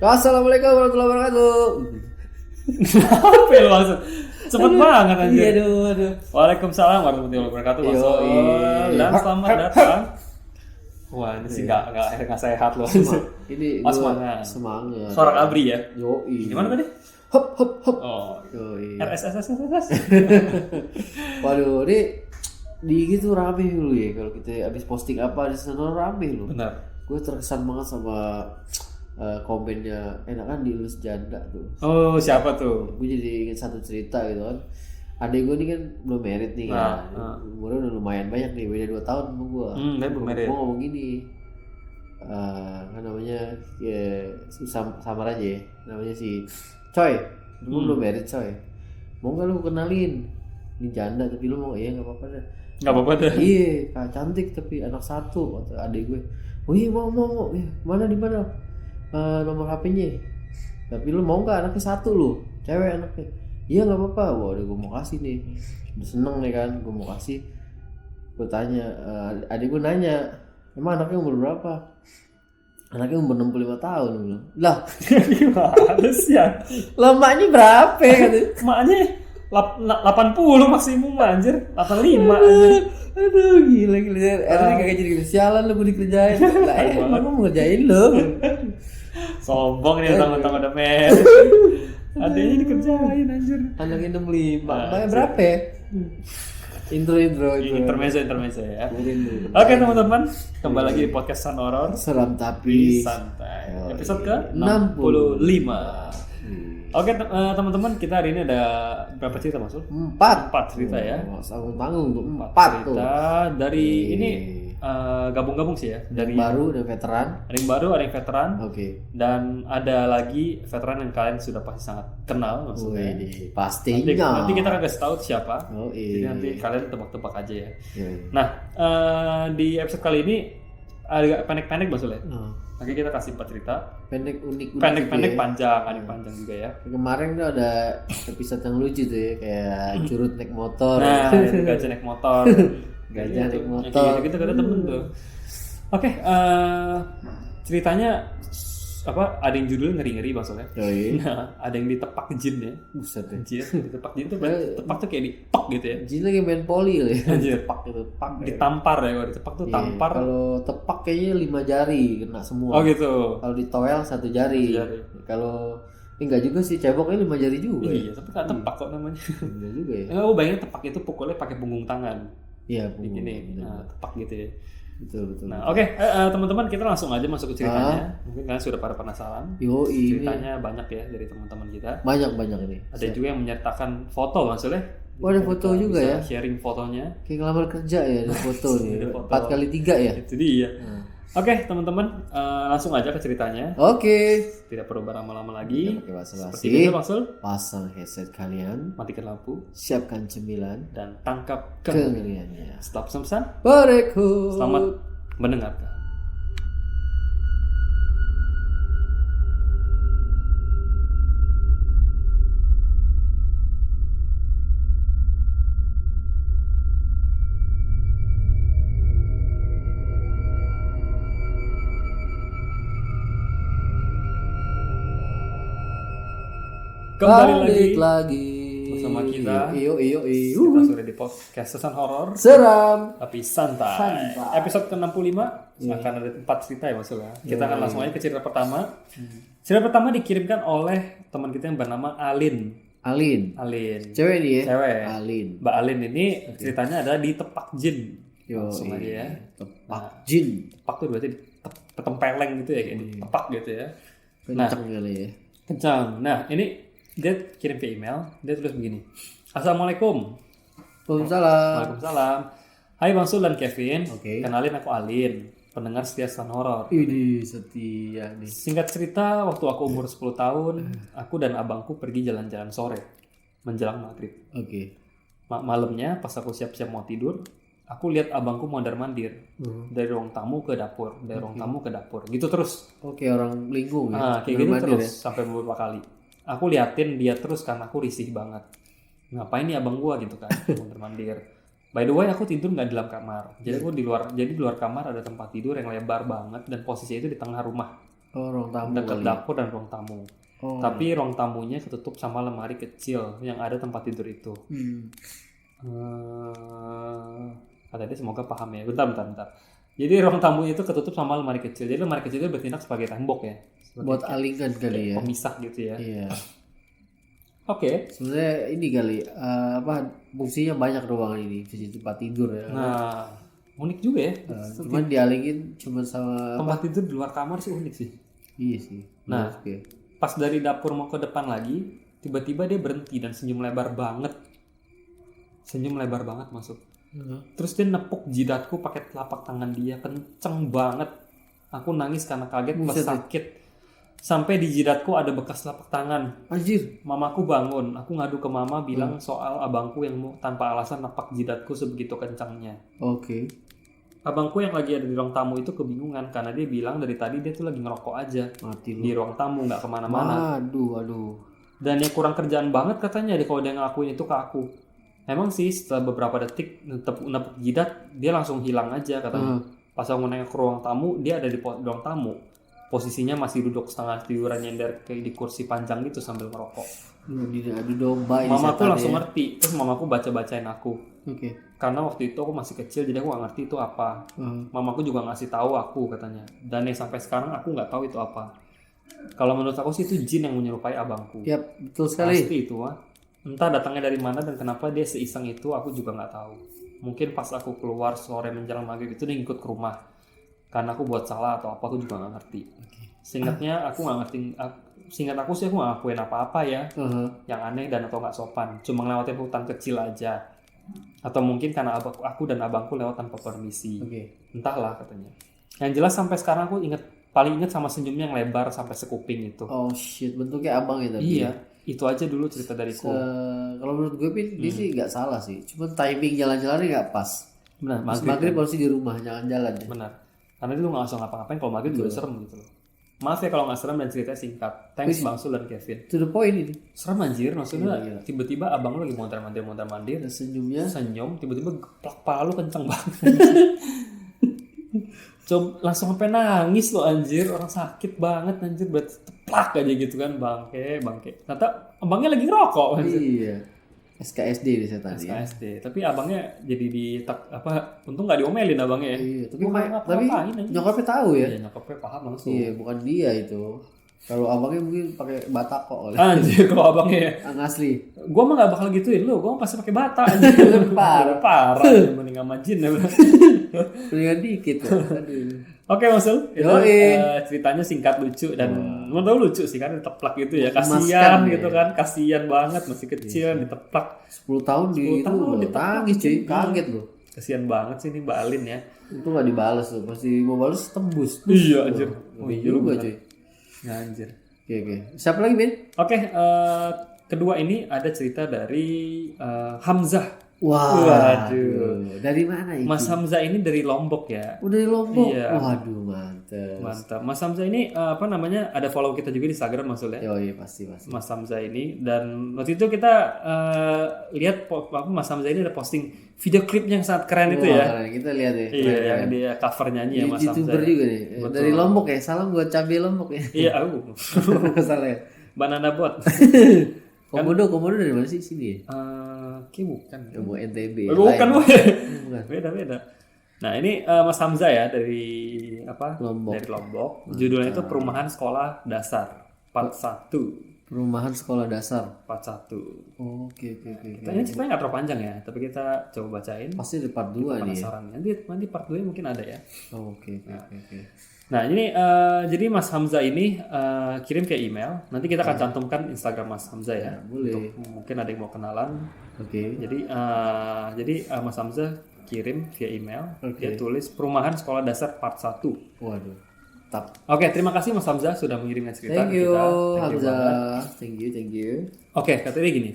Assalamualaikum warahmatullahi wabarakatuh. Apa ya langsung? Cepet banget anjir. Aduh. Waalaikumsalam warahmatullahi wabarakatuh. Mas Yoi. Soel. Dan selamat datang. Wah, ini sih nggak sehat loh. Ini semangat. Semangat. Sorak abri ya. Yoi. Gimana tadi? Hop hop hop. Oh, Yoi. RSS. Waduh, ini di gitu rame dulu ya kalau kita habis posting apa di sana rame loh. Benar. Gue terkesan banget sama komennya enak kan dilus janda tuh. Oh, siapa tuh? Gue jadi ingat satu cerita gitu kan. Adek gue ini kan belum married nih kan. Umurnya udah lumayan banyak nih, beda 2 tahun sama gue. Dia belum married. Gue ngomong gini, kan namanya ya samar aja ya. Namanya si Coy. Gue belum married Coy. Mau nggak lu kenalin? Ini janda tapi lu mau? Iya nggak apa-apa deh. Nggak apa-apa deh. Iya, cantik tapi anak 1 kata adek gue. Oh iya mau. Ya, mana di mana? Nomor HP-nya. Tapi lu mau nggak anaknya 1 lu? Cewek anaknya. Iya nggak apa-apa. Wah udah gue mau kasih nih. Udah seneng nih kan, gue mau kasih. Gue tanya, adik gue nanya, emang anaknya umur berapa? Anaknya umur 65 tahun. Gue bilang, lah Gimana sih ya? lah maknya berapa? Kata. Maknya 80 maksimum anjir. 85 anjir. Aduh gila. Akhirnya kagak jadi sialan lu gue dikerjain. Lah emang gue mau ngerjain lu. Sombong nih tentang udah married. Adanya dikerjain anjir. Anaknya 65. Maknya berapa ya? Intro Intermezzo ya. Oke teman-teman, kembali lagi di podcast San Horor. Seram tapi santai. Episode ke 65. Oke teman-teman, kita hari ini ada berapa cerita masuk? 4 cerita ya. Tanggung tuh 4 cerita dari ini gabung-gabung sih ya. Dari baru dan veteran. Ada yang baru, ada yang veteran. Oke. Dan ada lagi veteran yang kalian sudah pasti sangat kenal maksudnya. Pastinya. Nanti kita akan kasih tahu siapa. Jadi nanti kalian tebak-tebak aja ya. Iya. Nah, di episode kali ini agak pendek-pendek maksudnya. Oke, kita kasih 4 cerita. Pendek-pendek panjang, ada panjang juga ya. Kemarin tuh ada episode yang lucu tuh ya, kayak curut naik motor. Nah, gajah naik motor. Gajah naik motor. Gitu kata temen tuh. Oke, ceritanya apa? Ada yang judulnya ngeri-ngeri maksudnya. Nah, ada yang ditepak jin ya. Buset deh. Anjir, ditepak jin tuh tepak tuh kayak dipak gitu ya. Jin lagi main poli ya. Anjir, Tepak gitu, tepak. Ditampar ya, kalau ditepak tuh tampar. Kalau tepak kayaknya 5 jari kena semua. Oh gitu. Kalau ditoel 1 jari. Kalau ini enggak juga sih, ceboknya 5 jari juga. Iya, tapi kan tepak kok namanya. Enggak juga ya. Oh, bayangin tepak itu pukulnya pakai punggung tangan. Iya, punggung. Gini, tepak gitu ya. Betul. Nah, oke, teman-teman kita langsung aja masuk ke ceritanya. Mungkin kalian sudah pada penasaran. Ceritanya banyak ya dari teman-teman kita. Banyak ini. Ada juga yang menyertakan foto maksudnya. Oh, ada foto juga ya. Sharing fotonya. Kayak ngelamar kerja ya, ada foto nih. 4x3 ya. Itu dia. Oke, teman-teman, langsung aja ke ceritanya. Oke. Tidak perlu berlama-lama lagi. Pakai basa-basi. Seperti biasa, Maksud. Pasang headset kalian. Matikan lampu. Siapkan cemilan. Dan tangkap kengeriannya. Stop samsan. Barekho. Selamat mendengarkan. Kembali lagi bersama kita. Iyo. Kita sudah di podcast San Horor. Seram Tapi santai. Episode ke-65 akan ada 4 cerita ya maksudnya. Kita akan langsung aja ke cerita pertama. Cerita pertama dikirimkan oleh teman kita yang bernama Alin. Cewek nih ya? Cewek. Alin. Mbak Alin ini ceritanya adalah di tepak jin. Langsung aja ya. Tepak jin. Tepak tuh berarti ketempeleng gitu ya, kayak ditepak gitu ya. Kencang kali ya. Kencang. Nah, ini dia kirim ke email, dia tulis begini. Assalamualaikum. Waalaikumsalam. Hai Bang Sul dan Kevin. Kenalin aku Alin, pendengar setia San Horor. Ini setia nih. Singkat cerita, waktu aku umur 10 tahun, aku dan abangku pergi jalan-jalan sore menjelang maghrib. Malamnya pas aku siap-siap mau tidur, aku lihat abangku mondar-mandir dari ruang tamu ke dapur, gitu terus. Orang lingkung ya. Kayak gitu terus sampai beberapa kali. Aku liatin dia terus karena aku risih banget. Ngapain nih abang gua gitu kan, mondar-mandir. By the way, aku tidur nggak di dalam kamar. Jadi aku di luar kamar ada tempat tidur yang lebar banget dan posisinya itu di tengah rumah. Oh, ruang tamu dekat kali. dapur dan ruang tamu. Oh. Tapi ruang tamunya ketutup sama lemari kecil yang ada tempat tidur itu. Kata dia semoga paham ya. Bentar. Jadi ruang tamu itu ketutup sama lemari kecil. Jadi lemari kecil itu bertindak sebagai tembok ya. Buat alingan kali ya. Pemisah gitu ya. Iya. Oke. Sebenarnya ini kali fungsinya banyak ruangan ini, di tempat tidur ya. Nah, unik juga ya. Cuman dialingin cuma sama Tempat tidur di luar kamar sih unik sih. Iya sih. Nah, oke. Pas dari dapur mau ke depan lagi, tiba-tiba dia berhenti dan senyum lebar banget. Senyum lebar banget masuk. Terus dia nepuk jidatku pakai telapak tangan dia, kenceng banget. Aku nangis karena kaget plus sakit. Sampai di jidatku ada bekas telapak tangan. Anjir. Mamaku bangun. Aku ngadu ke mama bilang soal abangku yang tanpa alasan nepak jidatku sebegitu kencangnya. Oke. Abangku yang lagi ada di ruang tamu itu kebingungan karena dia bilang dari tadi dia tuh lagi ngerokok aja. Mati lu. Di ruang tamu, nggak kemana-mana. Aduh. Dan ya kurang kerjaan banget katanya dia kalau dia ngelakuin itu ke aku. Emang sih setelah beberapa detik nepuk jidat dia langsung hilang aja katanya. Pas aku nengok ke ruang tamu, dia ada di ruang tamu. Posisinya masih duduk setengah tiduran nyender kayak di kursi panjang gitu sambil ngerokok. Adu domba ini. Mamaku langsung ngerti. Terus mamaku bacain aku. Oke. Karena waktu itu aku masih kecil jadi aku gak ngerti itu apa. Mamaku juga ngasih tahu aku katanya. Dan yang sampai sekarang aku nggak tahu itu apa. Kalau menurut aku sih itu jin yang menyerupai abangku. Yap, betul sekali. Pasti itu mah. Entah datangnya dari mana dan kenapa dia seiseng itu aku juga nggak tahu. Mungkin pas aku keluar sore menjelang maghrib itu dia ngikut ke rumah. Karena aku buat salah atau apa aku juga nggak ngerti. Seingatnya aku nggak ngerti. Seingat aku sih aku nggak ngakuin apa-apa ya. Yang aneh dan atau nggak sopan. Cuma ngelewatin hutan kecil aja. Atau mungkin karena aku dan abangku lewat tanpa permisi. Entahlah katanya. Yang jelas sampai sekarang aku paling inget sama senyumnya yang lebar sampai sekuping itu. Oh shit, bentuknya abang ya tapi. Iya, itu aja dulu cerita dariku. Kalau menurut gue dia sih nggak salah sih. Cuma timing jalan-jalannya nggak pas. Benar, maghrib harus di rumah, jangan jalan. Benar. Karena itu nggak usah ngapa-ngapain kalau maghrib juga serem gitu loh. Maaf ya kalau nggak serem dan ceritanya singkat. Thanks Bang Sul dan Kevin. To the point ini. Serem anjir, maksudnya tiba-tiba abang lu lagi mondar-mandir, senyumnya, tiba-tiba geplak pala lu kenceng banget. Coba langsung sampai nangis lo anjir, orang sakit banget anjir, buat teplak aja gitu kan, bangke. Ternyata abangnya lagi ngerokok anjir. Iya. SKSD di saya tadi. SKSD, tapi abangnya jadi untung nggak diomelin abangnya ya. Iya, tapi nyokapnya tahu ya. Iya, nyokapnya paham langsung. Iya, bukan dia itu. Kalau abangnya mungkin pakai bata kok. Anjir, kalau abangnya asli. Gua mah nggak bakal gituin lu, gua pasti pakai bata anjir. Parah. Mending sama jin ya. Mendingan dikit ya. Aduh. Oke Mas Sul, itu ceritanya singkat lucu dan menurut tahu lucu sih kan diteplak gitu ya, kasihan gitu kan, kasihan banget masih kecil diteplak 10 tahun ditangis cuy, kaget loh. Kasihan banget sih ini Mbak Alin ya. Itu nggak dibales tuh, pasti mau balas tembus. Iya anjir. Iya juga cuy. Ya anjir. Oke. Siapa lagi Ben? Oke, kedua ini ada cerita dari Hamzah. Waduh. Dari mana ini? Mas Hamzah ini dari Lombok ya. Dari Lombok. Iya. Waduh, mantap. Mas Hamzah ini ada follow kita juga di Instagram Mas Sul ya. Oh iya pasti. Mas Hamzah ini, dan waktu itu kita lihat Mas Hamzah ini ada posting video klipnya yang sangat keren itu ya. Kita lihat ya. Iya, yang dia cover nyanyi ya Mas Hamzah. YouTuber juga nih. Betul. Dari Lombok ya. Salam buat cabai Lombok ya. Iya, aku. Salah ya. Banana Bot. Komodo dari mana sih sini ya? Kayak bukan. Mau NTB. Bukan. Beda. Nah ini Mas Hamzah ya dari Lombok. Dari Lombok. Judulnya itu Perumahan Sekolah Dasar Part 1. Perumahan Sekolah Dasar Part 1. Oke. Kayaknya ceritanya nggak terlalu panjang ya, tapi kita coba bacain. Pasti ada part 2 nih. Penasaran. Nanti part 2 mungkin ada ya. Oke. Nah ini jadi Mas Hamzah ini kirim ke email. Nanti kita akan cantumkan Instagram Mas Hamzah ya. Boleh. Untuk mungkin ada yang mau kenalan. Oke. Jadi Mas Hamzah kirim via email. Dia tulis Perumahan Sekolah Dasar Part 1. Waduh. Tap. Oke, terima kasih Mas Hamzah sudah mengirimkan cerita. Thank you Hamzah. Thank you. Oke, katanya gini.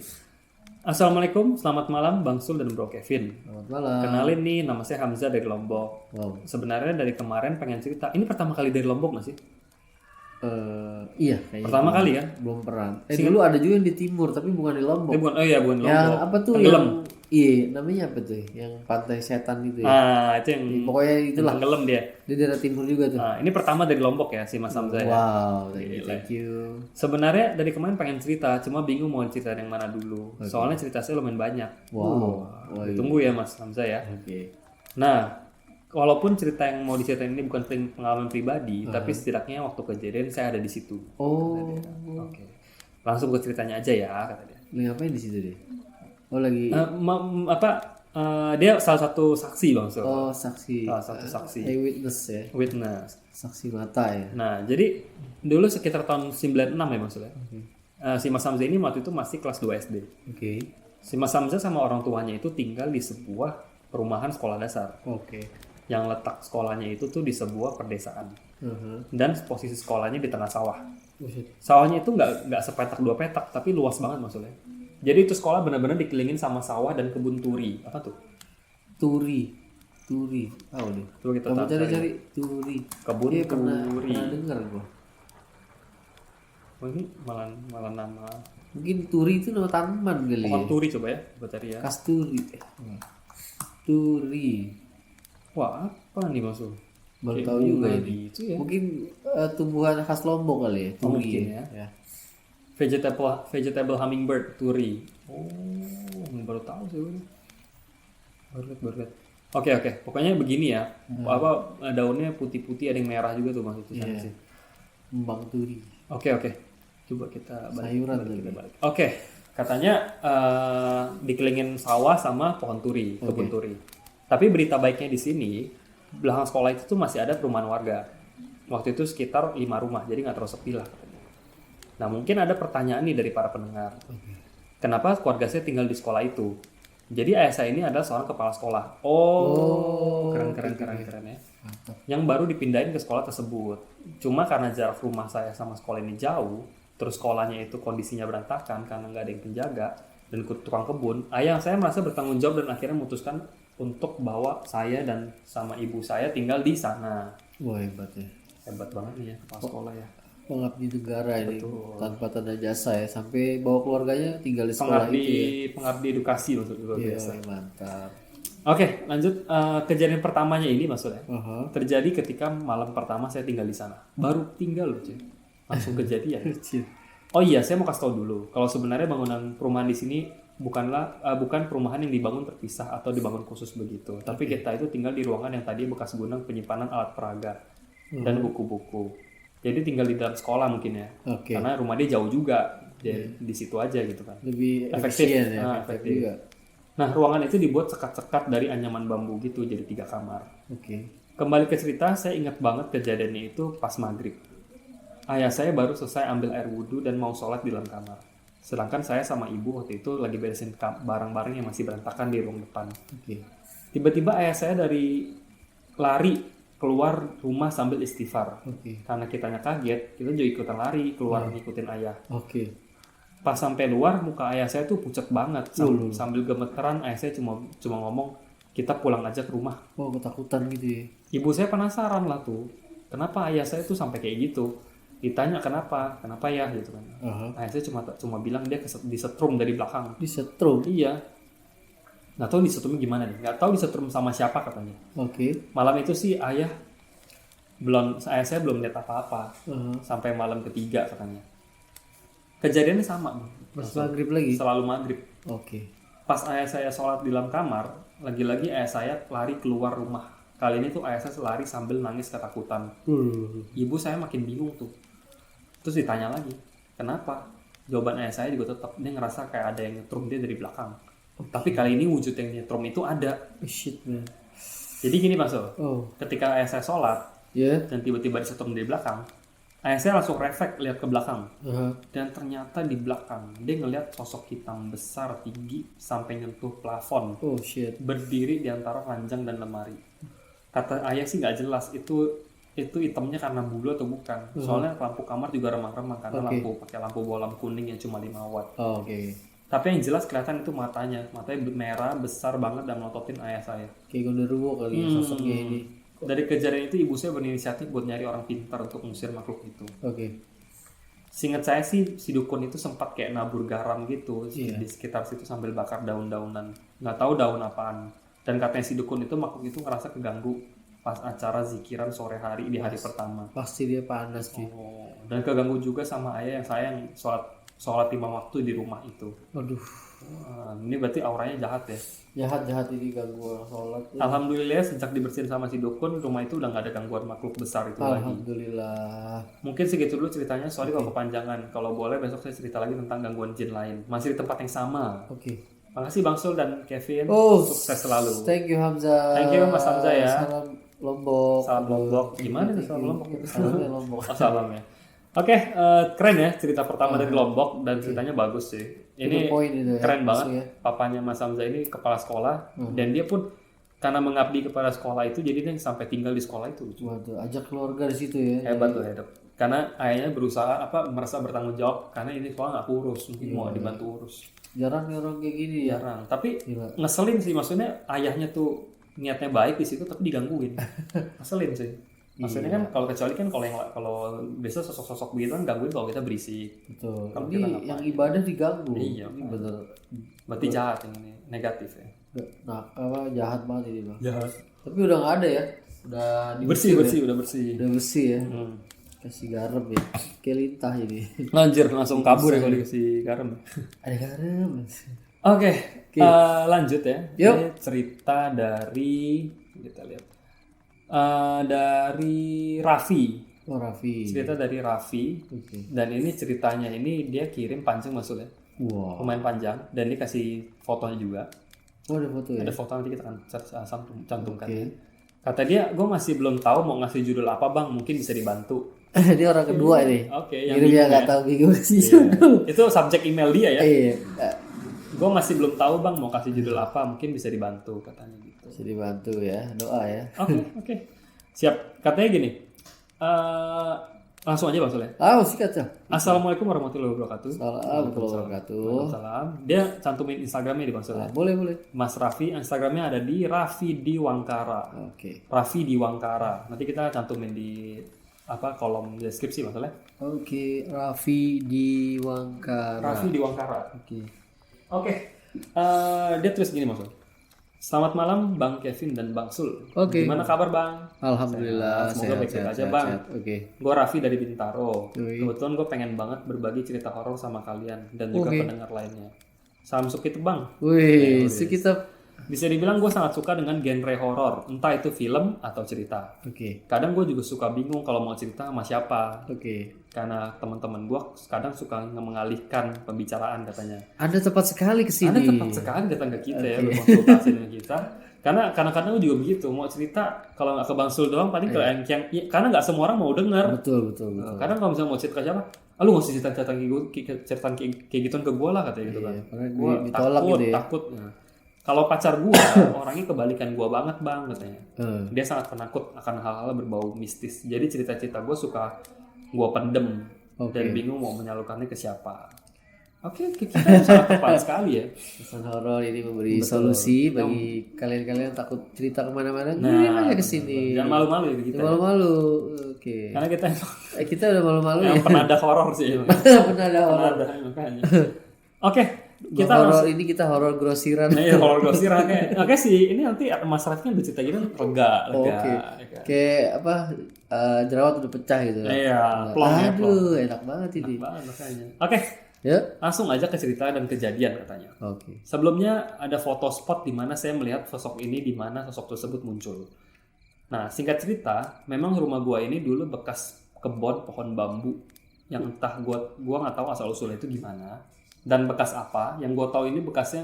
Assalamualaikum, selamat malam Bang Sul dan Bro Kevin. Selamat malam. Kenalin nih, nama saya Hamzah dari Lombok. Wow. Sebenarnya dari kemarin pengen cerita. Ini pertama kali dari Lombok nggak sih? Iya kayaknya. Pertama kali kan? Belum pernah. Dulu ada juga yang di timur tapi bukan di Lombok. Bukan Lombok. Yang apa tuh Tenggelam. Iya, namanya apa tuh? Yang pantai setan itu ya. Nah, itu yang Pokoknya itulah. tenggelam dia. Di daerah timur juga tuh. Nah, ini pertama dari Lombok ya si Mas Hamzah ya. Wow, thank you. Sebenarnya dari kemarin pengen cerita, cuma bingung mau cerita yang mana dulu. Soalnya cerita saya lumayan banyak. Wow. Tunggu ya Mas Hamzah ya. Oke. Nah, walaupun cerita yang mau diceritain ini bukan pengalaman pribadi, tapi setidaknya waktu kejadian saya ada di situ. Oh. Oke. Langsung ke ceritanya aja ya, kata dia. Lu ngapain di situ deh? Oh lagi. Dia salah satu saksi Bang Sur. Oh saksi. Salah satu saksi. Eyewitness ya. Witness. Saksi mata ya. Nah, jadi dulu sekitar tahun 96 ya maksudnya. Si Mas Hamzah ini waktu itu masih kelas 2 SD. Oke. Si Mas Hamzah sama orang tuanya itu tinggal di sebuah perumahan sekolah dasar. Oke. Yang letak sekolahnya itu tuh di sebuah perdesaan. Dan posisi sekolahnya di tengah sawah. Sawahnya itu nggak sepetak 2 petak, tapi luas banget maksudnya. Jadi itu sekolah benar-benar dikelilingin sama sawah dan kebun turi. Apa tuh? Turi. Tahu deh. Coba kita Kamu cari turi. Kebun Iya, turi. Pernah dengar gua. Oh, ini malah nama Mungkin turi itu nama tanaman kali pohon ya. turi, coba ya, coba cari ya. Kasturi. Turi. Wah, apa nih maksud? Baru tahu juga ini. Gitu ya. Mungkin tumbuhan khas Lombok kali ya. Turi. Mungkin ya. Vegetable hummingbird turi. Oh, baru tahu sih gue. Baru lihat. Oke. Pokoknya begini ya. Apa daunnya putih-putih, ada yang merah juga tuh maksudnya sih. Kembang turi. Oke. Coba kita Sayuran balik. Oke. Katanya dikelilingin sawah sama pohon turi, kebun turi. Tapi berita baiknya di sini, belakang sekolah itu tuh masih ada perumahan warga. Waktu itu sekitar 5 rumah, jadi nggak terlalu sepi lah. Nah, mungkin ada pertanyaan nih dari para pendengar. Kenapa keluarga saya tinggal di sekolah itu? Jadi ayah saya ini adalah seorang kepala sekolah. Keren ya. Yang baru dipindahin ke sekolah tersebut. Cuma karena jarak rumah saya sama sekolah ini jauh, terus sekolahnya itu kondisinya berantakan karena nggak ada yang penjaga dan tukang kebun, ayah saya merasa bertanggung jawab dan akhirnya memutuskan untuk bawa saya dan sama ibu saya tinggal di sana. Wah, hebat ya. Hebat banget nih ya kepala sekolah ya. Pengabdi negara ini tanpa tanda jasa ya, sampai bawa keluarganya tinggal di sekolah itu ya. Pengabdi edukasi maksudnya luar biasa. Mantap. Oke, lanjut kejadian pertamanya ini maksudnya. Terjadi ketika malam pertama saya tinggal di sana. Baru tinggal loh, cuy. Langsung kejadian. Oh iya, saya mau kasih tahu dulu. Kalau sebenarnya bangunan perumahan di sini bukan perumahan yang dibangun terpisah atau dibangun khusus begitu. Tapi kita itu tinggal di ruangan yang tadi bekas gudang penyimpanan alat peraga dan buku-buku. Jadi tinggal di dalam sekolah mungkin ya. Karena rumah dia jauh juga. Jadi di situ aja gitu kan. Lebih efektif ya. Efektif juga. Nah, ruangan itu dibuat sekat-sekat dari anyaman bambu gitu, jadi 3 kamar. Kembali ke cerita, saya ingat banget kejadiannya itu pas maghrib. Ayah saya baru selesai ambil air wudhu dan mau sholat di dalam kamar. Sedangkan saya sama ibu waktu itu lagi beresin barang-barang yang masih berantakan di ruang depan. Tiba-tiba ayah saya lari keluar rumah sambil istighfar. Karena kitanya kaget, kita juga ikutan lari keluar ngikutin ayah. Pas sampai luar, muka ayah saya tuh pucat banget. Sambil gemeteran, ayah saya cuma ngomong, kita pulang aja ke rumah. Oh, ketakutan gitu ya. Ibu saya penasaran lah tuh, kenapa ayah saya tuh sampai kayak gitu. Ditanya kenapa ya gitu kan. Ayah saya cuma bilang dia disetrum dari belakang. Disetrum? Iya. Nggak tahu disetrumnya gimana nih. Nggak tahu disetrum sama siapa katanya. Malam itu sih ayah saya belum lihat apa-apa. Sampai malam ketiga katanya. Kejadiannya sama. Pas maghrib lagi? Selalu maghrib. Pas ayah saya sholat di dalam kamar, lagi-lagi ayah saya lari keluar rumah. Kali ini tuh ayah saya lari sambil nangis ketakutan. Ibu saya makin bingung tuh. Terus ditanya lagi, kenapa? Jawaban ayah saya juga tetap, dia ngerasa kayak ada yang nyetrum dia dari belakang. Tapi kali ini wujud yang nyetrum itu ada. Jadi gini Mas, ketika ayah saya sholat, dan tiba-tiba disetrum dari belakang, ayah saya langsung refleks lihat ke belakang. Dan ternyata di belakang, dia ngelihat sosok hitam besar, tinggi, sampai nyentuh plafon. Berdiri di antara ranjang dan lemari. Kata ayah sih nggak jelas, itu hitamnya karena bulu atau bukan. Soalnya lampu kamar juga remang-remang karena pakai lampu bolam kuning yang cuma 5 watt. Tapi yang jelas kelihatan itu matanya merah besar banget dan melototin ayah saya. Kayak gondoruo kali ya sosoknya ini. Dari kejadian itu ibu saya berinisiatif buat nyari orang pintar untuk mengusir makhluk itu. Seingat saya sih si dukun itu sempat kayak nabur garam gitu Iya. di sekitar situ sambil bakar daun-daunan. Nggak tahu daun apaan. Dan katanya si dukun itu makhluk itu ngerasa keganggu pas acara zikiran sore hari di hari pertama. Pasti dia panas cuy. Oh, dan keganggu juga sama ayah yang saya yang sholat 5 waktu di rumah itu. Waduh, Wah, ini berarti auranya jahat ya. jahat ini ganggu orang sholat. Alhamdulillah sejak dibersihin sama si dukun, rumah itu udah nggak ada gangguan makhluk besar itu lagi. Alhamdulillah. Mungkin segitu dulu ceritanya, sorry kalau kepanjangan. Kalau boleh besok saya cerita lagi tentang gangguan jin lain. Masih di tempat yang sama. Oke. Makasih Bang Sul dan Kevin. Oh, Sukses selalu. Thank you Hamzah. Thank you, Mas Hamzah ya. Salam Lombok. Salam Lombok. Gimana nih salam Lombok? Salamnya Lombok. Oh, salam ya. Oke, keren ya cerita pertama dari Lombok dan ceritanya bagus sih. Ini Poin itu ya, keren banget. maksudnya. Papanya Mas Hamzah ini kepala sekolah dan dia pun karena mengabdi kepada sekolah itu jadi dia sampai tinggal di sekolah itu. Waduh, ajak keluarga di situ ya. Hebat tuh hebat. Karena ayahnya berusaha merasa bertanggung jawab karena ini sekolah nggak urus, mungkin mau dibantu urus. Jarang nih orang kayak gini ya. Jarang. Tapi Gila. ngeselin sih, maksudnya ayahnya tuh niatnya baik di situ tapi digangguin. Ngeselin sih. Maksudnya kan kalau kecuali kan kalau biasa sosok-sosok begitu kan gangguin kalau kita berisik. Betul. Kalau Ini kita ngapain? yang ibadah diganggu. Iya, Ini bener. Berarti jahat yang ini, negatif ya. Nah, apa jahat banget ini bang. Jahat. Tapi udah nggak ada ya. Udah Bersih, udah bersih. Udah bersih ya. Hmm. Kasih garam ya. Kayak lintah ini. Lanjut langsung kabur ya kalau dikasih garam. Ada garam. Oke, lanjut ya. Yuk. Ini cerita dari kita lihat. Dari Raffi. Oh Raffi. Cerita dari Raffi. Oke. Dan ini ceritanya ini dia kirim panjang maksudnya. Wow. Lumayan panjang dan dia kasih fotonya juga. Oh ada foto ya. Ada foto nanti kita akan cantumkan. Oke. Kata dia, gue masih belum tahu mau ngasih judul apa bang, mungkin bisa dibantu. Dia orang kedua ini. Oke, yang Jadi dia bingung nggak ya. tahu bingung sih. Itu subjek email dia ya. Iya. Gue masih belum tahu bang mau kasih judul apa, mungkin bisa dibantu katanya gitu. Bisa dibantu ya. Doa ya. Oke. Siap. Katanya gini. Langsung aja bang Soleh. Sikat ya. Assalamualaikum warahmatullahi wabarakatuh. Assalamualaikum. Waalaikumsalam. Dia cantumin Instagramnya di bang Soleh. Boleh. Mas Raffi, Instagramnya ada di Raffi Diwangkara. Oke. Raffi Diwangkara. Nanti kita cantumin di kolom deskripsi bang Soleh. Oke. Raffi Diwangkara. Raffi Diwangkara. Oke. Dia tulis gini mas Sul. Selamat malam Bang Kevin dan Bang Sul. Oke. Gimana kabar Bang? Alhamdulillah. Semoga baik-baik aja Bang. Oke. Gue Raffi dari Bintaro. Yoi. Kebetulan gue pengen banget berbagi cerita horor sama kalian dan juga Oke. pendengar lainnya. Salam sukit Bang. Wih, sekitar. Bisa dibilang gue sangat suka dengan genre horor, entah itu film atau cerita. Oke. Kadang gue juga suka bingung kalau mau cerita sama siapa. Oke. Karena teman-teman gue kadang suka mengalihkan pembicaraan katanya. Anda tepat sekali kesini. Anda tepat sekali datang ke kita ya, berkonsultasi dengan kita. Karena kadang-kadang gue juga begitu, mau cerita kalau nggak ke Bang Sul doang, paling ke yang karena nggak semua orang mau dengar. Betul. Kadang kalau misalnya mau cerita ke siapa, lu nggak usah cerita kayak gituan ke gue lah katanya gitu kan. Karena Gue ditolak gitu ya. takut. Nah, kalau pacar gue orangnya kebalikan gue banget bang katanya. Dia sangat penakut akan hal-hal berbau mistis. Jadi cerita-cerita gue suka gue pendem dan bingung mau menyalurkannya ke siapa. Oke, kita sangat tepat sekali ya. Pesan horor ini memberi solusi bagi kalian-kalian takut cerita kemana-mana. Nah, Kirim aja ke sini. Jangan malu-malu ya kita. Malu-malu. Oke. Karena kita Kita udah malu-malu ya. yang penada horor sih. Pernah ada horor. Penada makanya. Oke, kita Horor ini kita horor grosiran. Iya, horor grosiran kayak. Oke sih, ini nanti Mas Raffi kan udah cerita gini lega. Oke. Kayak apa? Jerawat udah pecah gitu. Iya, plong ya, Aduh, enak banget ini. Banget makanya. Oke, Ya. langsung aja ke cerita dan kejadian katanya. Oke. Sebelumnya ada foto spot di mana saya melihat sosok ini di mana sosok tersebut muncul. Nah, singkat cerita, memang rumah gua ini dulu bekas kebun pohon bambu yang entah gua nggak tahu asal usulnya itu gimana dan bekas apa. Yang gua tahu ini bekas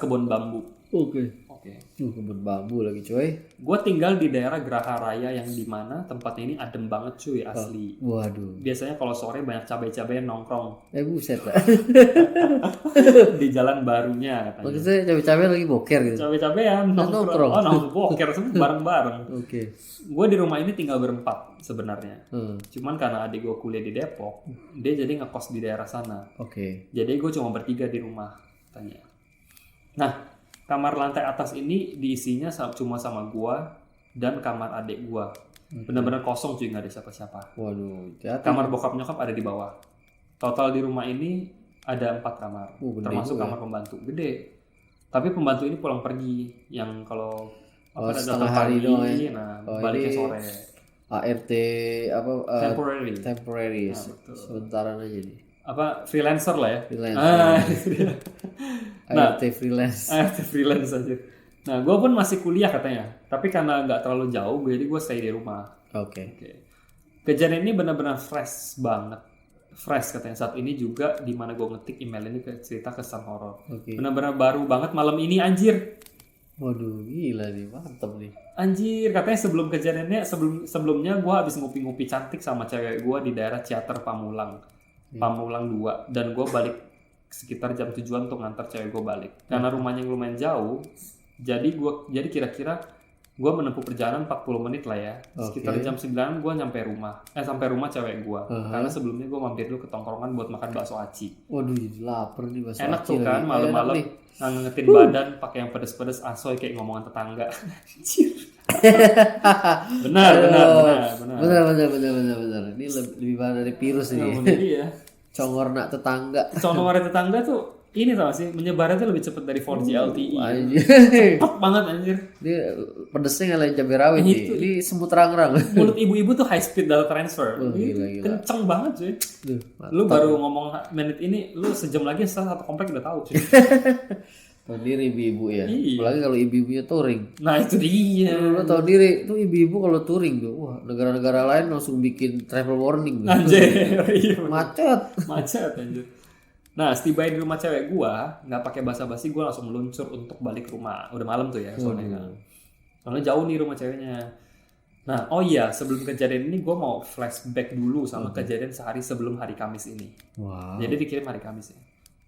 kebun bambu. Oke. Oke. Kebun bambu lagi coy. Gua tinggal di daerah Geraha Raya yang di mana tempatnya ini adem banget cuy asli. Waduh. Biasanya kalau sore banyak cabai-cabai nongkrong Buset lah. di jalan barunya katanya. Maksudnya cabai-cabai lagi boker gitu. Cabai-cabean nongkrong. Oh, nongkrong boker semua bareng-bareng. Oke. Gue di rumah ini tinggal berempat sebenarnya. Hmm. Cuman karena adik gue kuliah di Depok, dia jadi ngekos di daerah sana. Oke. Jadi gue cuma bertiga di rumah, katanya. Nah, kamar lantai atas ini diisinya cuma sama gue dan kamar adik gue. Benar-benar kosong cuy, nggak ada siapa-siapa. Waduh, hati-hati. Kamar bokap nyokap ada di bawah. Total di rumah ini ada 4 kamar, Gede termasuk juga. kamar pembantu. Gede. Tapi pembantu ini pulang pergi, yang kalau ada setengah datang hari pagi, doang ya. nah baliknya Ini sore. ART apa temporary Nah, betul. sementaran aja nih. Apa freelancer lah ya. Freelance. Nah, ART freelance. freelance aja. Nah, gue pun masih kuliah katanya, tapi karena nggak terlalu jauh, jadi gue stay di rumah. Oke. Kejadian ini benar-benar fresh banget. Fresh katanya saat ini juga di mana gue ngetik email ini ke cerita kesan horor. Benar-benar baru banget malam ini anjir. Waduh, gila nih, mantep nih. Anjir, katanya sebelum kejadiannya sebelumnya gue habis ngopi-ngopi cantik sama cewek gue di daerah Ciater Pamulang. Pamulang 2, dan gue balik sekitar jam 7-an untuk ngantar cewek gue balik. Karena rumahnya yang lumayan jauh, jadi kira-kira gue menempuh perjalanan 40 menit lah ya. Sekitar jam 9 gue sampai rumah cewek gue. Karena sebelumnya gue mampir dulu ke tongkrongan buat makan bakso aci. Waduh, jadi lapar nih bakso Enak aci tuh kan, lagi. malam-malam ngangetin badan pakai yang pedes-pedes asoy kayak ngomongan tetangga. benar. Benar. Ini lebih parah dari virus ini. Iya. Congor nak tetangga. Congor tetangga tuh ini tau sih, menyebarnya tuh lebih cepat dari 4G LTE. Anjir. Cepet banget anjir. Dia pedesnya ngalahin cabai rawit nih. Ini semut rang-rang. Mulut ibu-ibu tuh high speed data transfer. Gila. Kenceng banget cuy. Duh, Lu baru ngomong menit ini, lu sejam lagi setelah satu komplek udah tahu cuy. tahu diri ibu-ibu ya. Iya. Apalagi kalau ibu-ibunya touring. Nah itu dia. Lu tahu diri tuh ibu-ibu kalau touring tuh, wah negara-negara lain langsung bikin travel warning tuh. Anjir. Iya. Macet anjir. Nah, setibain di rumah cewek gua, nggak pakai basa-basi, gua langsung meluncur untuk balik ke rumah. Udah malam tuh ya, soalnya kan. Soalnya jauh nih rumah ceweknya. Nah, oh iya, sebelum kejadian ini gua mau flashback dulu sama kejadian sehari sebelum hari Kamis ini. Wow. Jadi dikirim hari Kamis ya.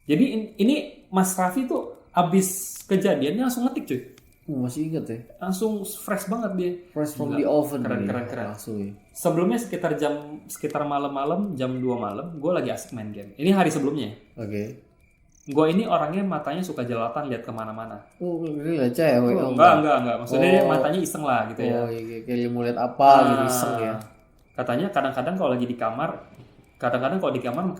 Jadi ini Mas Raffi tuh abis kejadiannya langsung ngetik cuy. Masih inget ya? Langsung fresh banget dia. Fresh from the oven. Keren. Langsung ya. Sebelumnya sekitar malam-malam, jam 2 malam, gue lagi asik main game. Ini hari sebelumnya. Oke. Gue ini orangnya matanya suka jelalatan lihat kemana-mana. Oh, ini lah cewek. Enggak. Maksudnya matanya iseng lah gitu ya. Oh, iya, kayak mau lihat apa gitu iseng ya. Katanya kadang-kadang kalau lagi di kamar,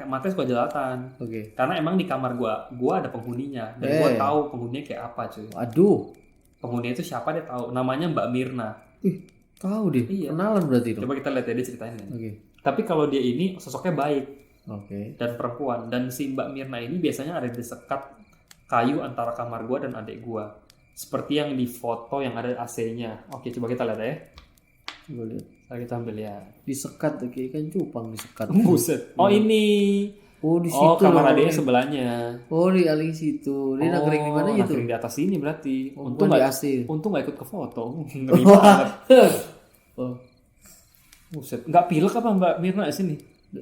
matanya suka jelalatan. Oke. Karena emang di kamar gue ada penghuninya dan gue tahu penghuninya kayak apa cuy. Aduh. Penghuni itu siapa dia tahu. Namanya Mbak Mirna. Tahu deh. Iya. Kenalan berarti itu. Coba kita lihat ya dia ceritain ya. Oke. Tapi kalau dia ini sosoknya baik. Oke. Dan perempuan. Dan si Mbak Mirna ini biasanya ada di sekat kayu antara kamar gua dan adik gua. Seperti yang di foto yang ada AC-nya. Oke, coba kita lihat ya. Coba lihat. Kita ambil ya. Disekat kayak ikan cupang disekat. Buset. Oh, ini. Oh, di situ. Kamar adiknya sebelahnya. Oh, di aling situ. Dia nangkring di mana gitu? Nangkring di atas sini berarti. Untung di AC. Untung nggak ikut ke foto. Ngeri banget. Oh. Buset. Nggak pilek apa Mbak Mirna di sini?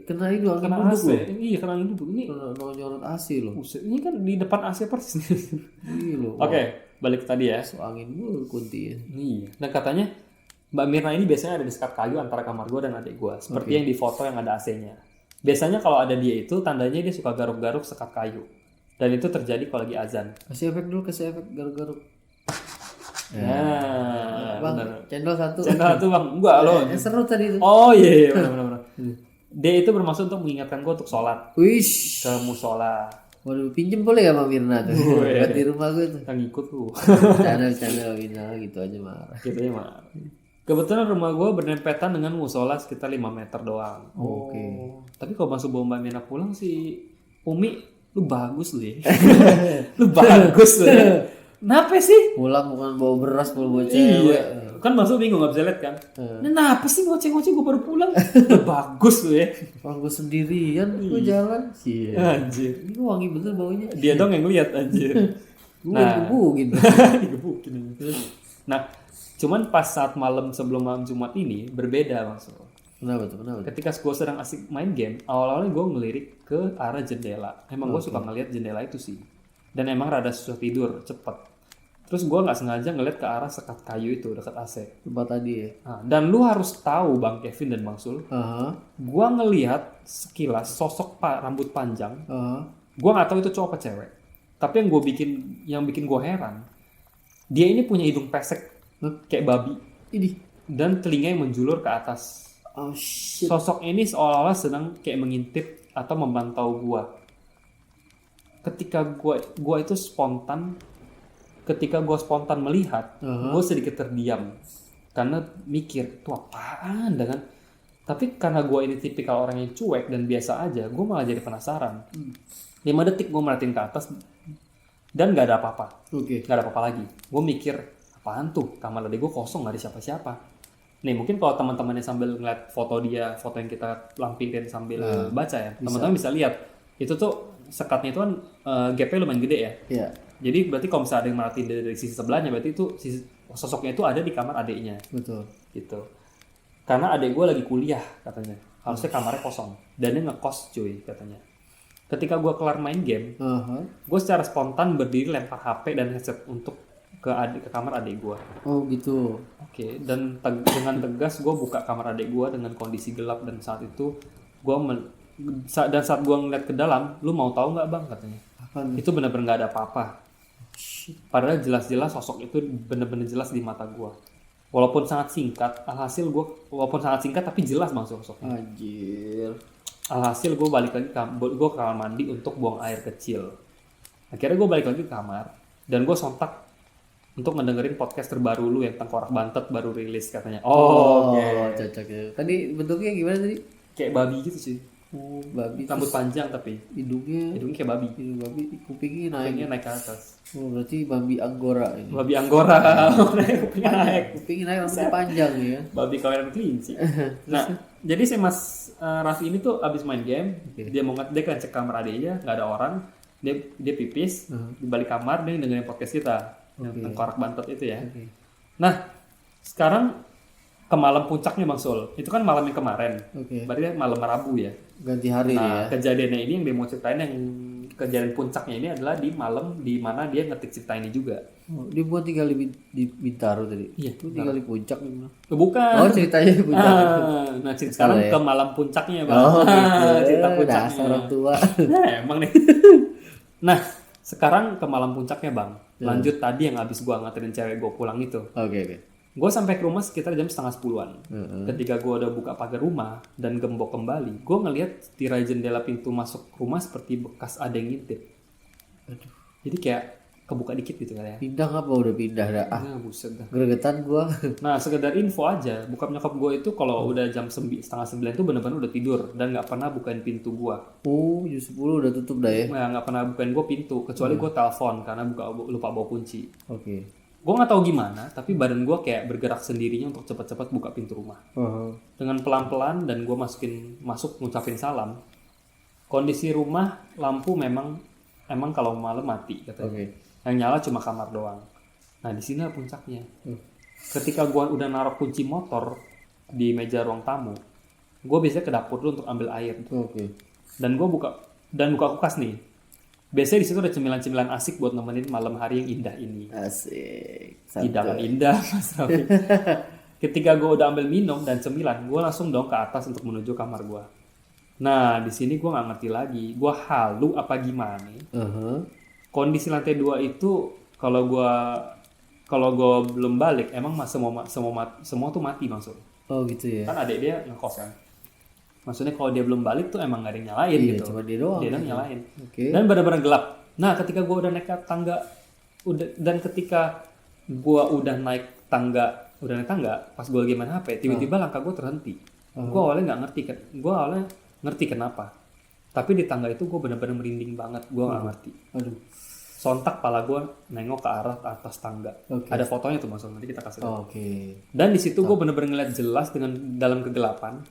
Kena itu angin Kena duduk AC. loh. Iya, kena angin duduk. Ini nyorot AC loh. buset. Ini kan di depan AC persis. Iya loh. Oke, balik tadi ya. So angin kunti ya. Iya. Dan katanya Mbak Mirna ini biasanya ada di sekat kayu antara kamar gue dan adik gue. Seperti yang di foto yang ada AC-nya. Biasanya kalau ada dia itu, tandanya dia suka garuk-garuk sekat kayu. Dan itu terjadi kalau lagi azan. Kasih efek dulu, garuk-garuk. Nah, Bang, benar. channel 1. Channel 1 bang, enggak loh. Seru tadi itu. Oh iya, benar. Dia itu bermaksud untuk mengingatkan gue untuk sholat Wish. ke musola. Waduh, pinjem boleh ya Mbak Mirna tuh? Buat di rumah gue tuh. Kita ngikut tuh. Channel Mirna gitu aja marah. Gitu ya mah. Kebetulan rumah gue berdempetan dengan musola sekitar 5 meter doang. Oke. Tapi kalau masuk bawa Mbak Mirna pulang sih, Umi, lu bagus lu ya. Lu bagus lu ya. Kenapa sih? Pulang bukan bawa beras, bawa cewek. Iya. Kan masuk bingung gak bisa lihat kan. Ini kenapa sih ngoceh-ngoceh gue baru pulang? Lu bagus lu ya. Orang gue sendirian, gue jalan. Iya. Anjir. Ini wangi bener baunya. Dia dong yang lihat anjir. Gue digebukin. Digebukin. Nah, cuman pas saat malam sebelum malam Jumat ini berbeda maksud. Kenapa tuh? Ketika gue sedang asik main game, awal-awalnya gue ngelirik ke arah jendela. Emang gue suka ngeliat jendela itu sih. Dan emang rada susah tidur, cepet. Terus gue nggak sengaja ngeliat ke arah sekat kayu itu dekat AC. Tempat tadi ya. Nah, dan lu harus tahu Bang Kevin dan Bang Sul, gue ngelihat sekilas sosok rambut panjang. Gue nggak tahu itu cowok apa cewek. Tapi yang bikin gue heran, dia ini punya hidung pesek kayak babi. Ini. Dan telinganya menjulur ke atas. Oh shit. Sosok ini seolah-olah sedang kayak mengintip atau memantau gua. Ketika gua itu spontan, ketika gua spontan melihat, gua sedikit terdiam karena mikir itu apaan dengan. Tapi karena gua ini tipikal orang yang cuek dan biasa aja, gua malah jadi penasaran. 5 detik gua merhatiin ke atas dan nggak ada apa-apa. Nggak ada apa-apa lagi. Gua mikir apaan tuh, kamar adik gua kosong, nggak ada siapa-siapa. Nih mungkin kalau teman-temannya sambil ngeliat foto dia, foto yang kita lampirin sambil baca ya, teman-teman bisa lihat itu tuh sekatnya itu kan gapnya lumayan gede ya. Iya. Jadi berarti kalau misalnya ada yang merhatiin dari sisi sebelahnya, berarti itu sosoknya itu ada di kamar adiknya. Betul. Gitu. Karena adik gue lagi kuliah katanya, harusnya kamarnya kosong dan dia ngekos cuy katanya. Ketika gue kelar main game, gue secara spontan berdiri lempar HP dan headset untuk ke kamar adik gue. Oh gitu. Oke, dan dengan tegas gue buka kamar adik gue dengan kondisi gelap dan saat itu saat gue ngeliat ke dalam, lu mau tahu nggak bang katanya? Apaan? Itu benar-benar nggak ada apa-apa. Padahal jelas-jelas sosok itu benar-benar jelas di mata gue. Walaupun sangat singkat, walaupun sangat singkat tapi jelas bang sosoknya. Anjir. Alhasil gue balik lagi gue ke kamar mandi untuk buang air kecil. Akhirnya gue balik lagi ke kamar dan gue sontak untuk mendengerin podcast terbaru lu yang Tengkorak Bantet baru rilis katanya. Cocok ya. Tadi bentuknya gimana tadi? Kayak babi gitu sih. Oh, babi. Rambut panjang tapi hidungnya kayak babi. hidung babi, kupingnya Kupingnya naik. naik ke atas. Oh, berarti babi Anggora ini. Babi Anggora. Kupingnya naik. Kupingnya naik, rambutnya panjang ya. Babi kawanan kelinci. Nah, jadi si Mas Raffi ini tuh abis main game, dia kan cek kamar adiknya, nggak ada orang, dia pipis di balik kamar, dia dengerin podcast kita. Yang Tengkorak Bantet itu ya. Nah, sekarang ke malam puncaknya Bang Sul. Itu kan malam yang kemarin. Berarti malam Rabu ya. Ganti hari ya. Kejadiannya ini yang dia mau ceritain, yang kejadian puncaknya ini adalah di malam di mana dia ngetik cerita ini juga. Oh, dia bukan tinggal di Bintaro tadi. Iya, itu tinggal di puncak gimana? Bukan. Oh, ceritanya di puncak. Nah, sekarang ke malam puncaknya Bang. Oh, gitu. Cerita puncaknya. Dasar orang tua. Emang nih. Nah, sekarang ke malam puncaknya Bang. Lanjut tadi yang habis gua nganterin cewek gua pulang itu. Oke. Gue sampai ke rumah sekitar jam 9:30-an. Ketika gue udah buka pagar rumah dan gembok kembali, gue ngelihat tirai jendela pintu masuk rumah seperti bekas ada yang ngintip. Aduh. Jadi kayak kebuka dikit gitu kan ya. Pindah apa udah pindah dah? Nah, buset dah. Gregetan gue. Nah, sekedar info aja, bokap nyokap gue itu kalau udah jam 8:30 tuh bener-bener udah tidur dan nggak pernah bukain pintu gue. Oh, jam 10 udah tutup dah ya? Nah, nggak pernah bukain gue pintu, kecuali gue telepon karena lupa bawa kunci. Oke. Gue nggak tahu gimana, tapi badan gue kayak bergerak sendirinya untuk cepat-cepat buka pintu rumah. Dengan pelan-pelan dan gue masuk ngucapin salam. Kondisi rumah lampu emang kalau malam mati katanya. Yang nyala cuma kamar doang. Nah di sini puncaknya. Ketika gue udah naruh kunci motor di meja ruang tamu, gue biasanya ke dapur dulu untuk ambil air. Dan gue buka kulkas nih. Biasanya di situ ada cemilan-cemilan asik buat nemenin malam hari yang indah ini. Asik. Hidangan indah, Mas Raffi. Ketika gue udah ambil minum dan cemilan, gue langsung dong ke atas untuk menuju kamar gue. Nah, di sini gue nggak ngerti lagi, gue halu apa gimana? Kondisi lantai 2 itu kalau gue belum balik, emang semua tuh mati maksud. Oh gitu ya. Kan adik dia ngekos kan. Maksudnya kalau dia belum balik tuh emang gak ada yang nyalain gitu. Cuma dia doang. Dia nyalain. Dan benar-benar gelap. Nah, ketika gue udah naik tangga, ketika gue udah naik tangga, pas gue lagi main HP, tiba-tiba langkah gue terhenti. Gue awalnya nggak ngerti kan. Gue awalnya ngerti kenapa. Tapi di tangga itu gue benar-benar merinding banget. Gue nggak ngerti. Aduh. Sontak pala gue nengok ke arah atas tangga. Ada fotonya tuh maksudnya. Nanti kita kasih lihat. Dan di situ gue benar-benar ngeliat jelas dengan dalam kegelapan.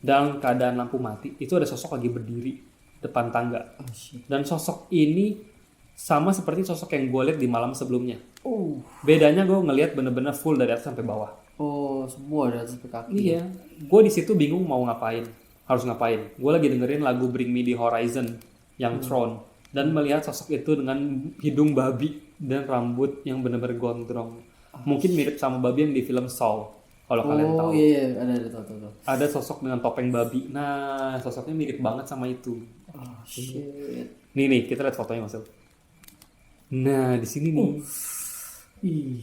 Dalam keadaan lampu mati, itu ada sosok lagi berdiri depan tangga. Dan sosok ini sama seperti sosok yang gue lihat di malam sebelumnya. Bedanya gue ngelihat bener-bener full dari atas sampai bawah. Oh, semua dari atas sampai kaki. Iya, gue di situ bingung mau ngapain, harus ngapain. Gue lagi dengerin lagu Bring Me The Horizon yang Throne dan melihat sosok itu dengan hidung babi dan rambut yang bener-bener gondrong. Mungkin mirip sama babi yang di film Saw. Kalau kalian tahu. Oh iya, ada tahu. Ada sosok dengan topeng babi. Nah, sosoknya mirip banget sama itu. Oh shit. Nih, kita lihat fotonya Mas. Nah, di sini nih. Ih,